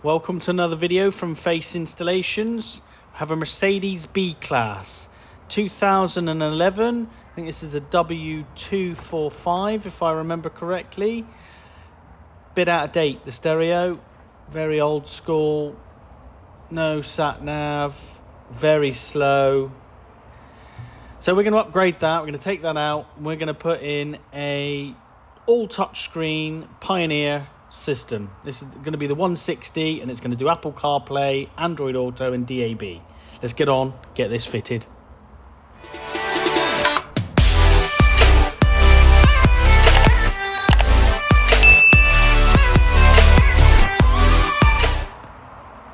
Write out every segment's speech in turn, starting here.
Welcome to another video from Phace Installations. We have a Mercedes B-Class 2011. I think this is a W245 if I remember correctly. Bit out of date, the stereo, very old school, no sat nav, very slow. So we're going to upgrade that. We're going to take that out. We're going to put in a all touchscreen Pioneer system. This is going to be the 160 and it's going to do Apple CarPlay, Android Auto and DAB. Let's get on, get this fitted.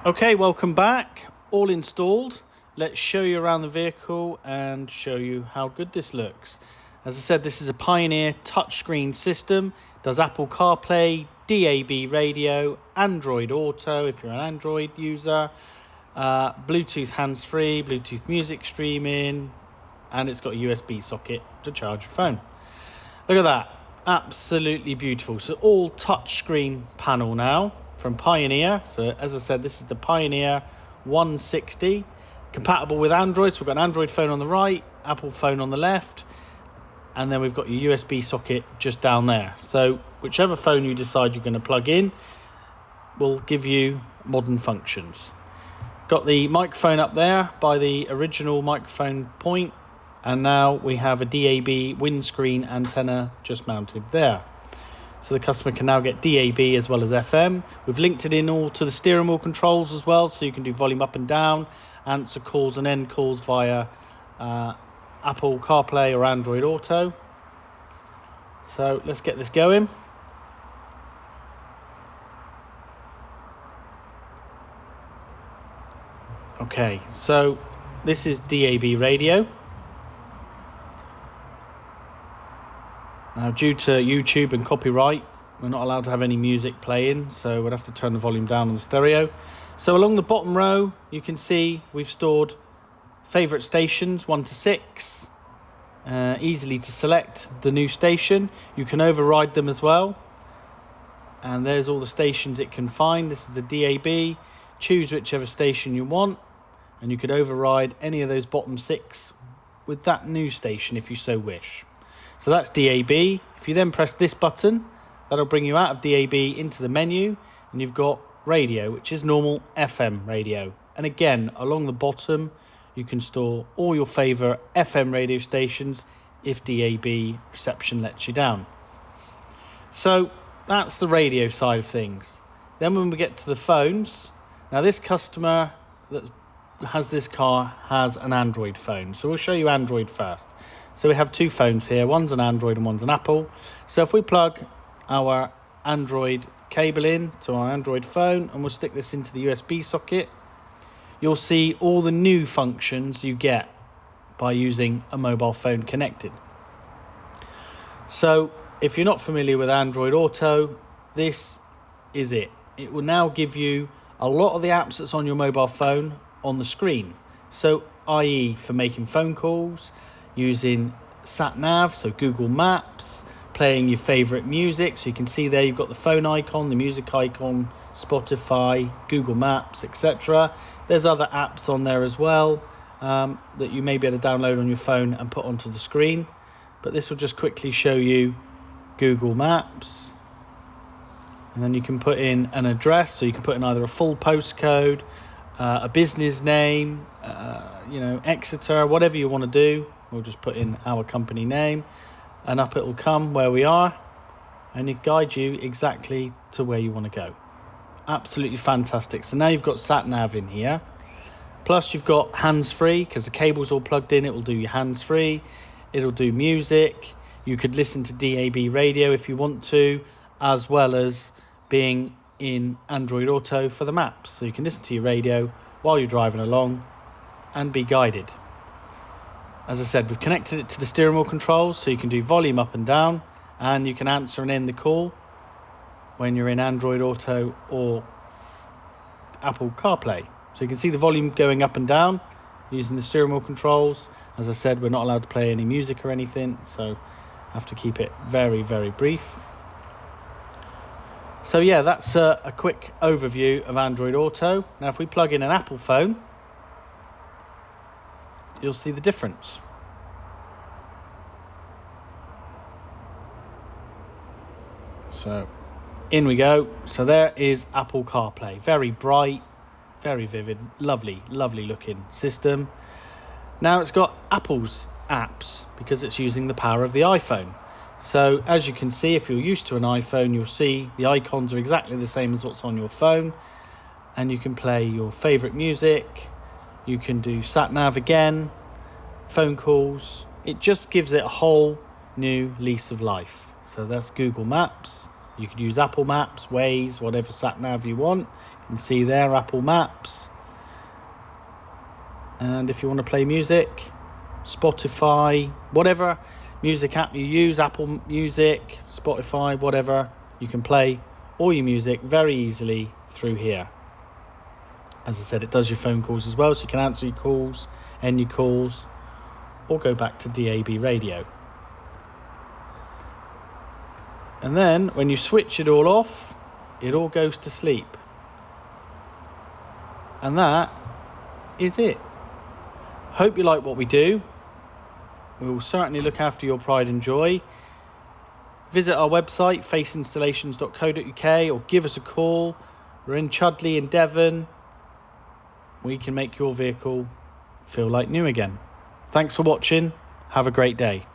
Okay, welcome back. All installed. Let's show you around the vehicle and show you how good this looks. As I said, this is a Pioneer touchscreen system. Does Apple CarPlay, DAB radio, Android Auto if you're an Android user, Bluetooth hands-free, Bluetooth music streaming, and it's got a USB socket to charge your phone. Look at that. Absolutely beautiful. So all touchscreen panel now from Pioneer. So as I said, this is the Pioneer 160. Compatible with Android. So we've got an Android phone on the right, Apple phone on the left, and then we've got your USB socket just down there. So whichever phone you decide you're going to plug in will give you modern functions. Got the microphone up there by the original microphone point, and now we have a DAB windscreen antenna just mounted there. So the customer can now get DAB as well as FM. We've linked it in all to the steering wheel controls as well, so you can do volume up and down, answer calls and end calls via Apple CarPlay or Android Auto. So let's get this going. Okay, so this is DAB radio. Now, due to YouTube and copyright, we're not allowed to have any music playing, so we'd have to turn the volume down on the stereo. So along the bottom row, you can see we've stored favourite stations 1 to 6. Easily to select the new station. You can override them as well. And there's all the stations it can find. This is the DAB. Choose whichever station you want, and you could override any of those bottom 6 with that new station if you so wish. So that's DAB. If you then press this button, that'll bring you out of DAB into the menu, and you've got radio, which is normal FM radio. And again, along the bottom, you can store all your favourite FM radio stations if DAB reception lets you down. So that's the radio side of things. Then when we get to the phones, now this customer that has this car has an Android phone. So we'll show you Android first. So we have two phones here. One's an Android and one's an Apple. So if we plug our Android cable in to our Android phone and we'll stick this into the USB socket, you'll see all the new functions you get by using a mobile phone connected. So if you're not familiar with Android Auto, this is it. It will now give you a lot of the apps that's on your mobile phone on the screen. So i.e. for making phone calls, using sat nav, so Google Maps, playing your favourite music. So you can see there you've got the phone icon, the music icon, Spotify, Google Maps, etc. There's other apps on there as well that you may be able to download on your phone and put onto the screen. But this will just quickly show you Google Maps. And then you can put in an address, so you can put in either a full postcode, a business name, Exeter, whatever you want to do. We'll just put in our company name, and up it will come where we are, and it guide you exactly to where you want to go. Absolutely fantastic. So now you've got sat nav in here, plus you've got hands-free, because the cable's all plugged in. It will do your hands-free, it'll do music, you could listen to DAB radio if you want to, as well as being in Android Auto for the maps, so you can listen to your radio while you're driving along and be guided. As I said, we've connected it to the steering wheel controls, so you can do volume up and down, and you can answer and end the call when you're in Android Auto or Apple CarPlay. So you can see the volume going up and down using the steering wheel controls. As I said, we're not allowed to play any music or anything, so I have to keep it very, very brief. So yeah, that's a quick overview of Android Auto. Now if we plug in an Apple phone, you'll see the difference. So in we go. So there is Apple CarPlay. Very bright, very vivid, lovely looking system. Now it's got Apple's apps because it's using the power of the iPhone. So as you can see, if you're used to an iPhone, you'll see the icons are exactly the same as what's on your phone, and you can play your favorite music, you can do sat nav again, phone calls. It just gives it a whole new lease of life. So that's Google Maps. You could use Apple Maps, Waze, whatever sat nav you want. You can see there Apple Maps. And if you want to play music, Spotify, whatever music app you use, Apple Music, Spotify, whatever, you can play all your music very easily through here. As I said, it does your phone calls as well, so you can answer your calls, end your calls, or go back to DAB radio. And then when you switch it all off, it all goes to sleep. And that is it. Hope you like what we do. We will certainly look after your pride and joy. Visit our website, phaceinstallations.co.uk, or give us a call. We're in Chudleigh in Devon. We can make your vehicle feel like new again. Thanks for watching. Have a great day.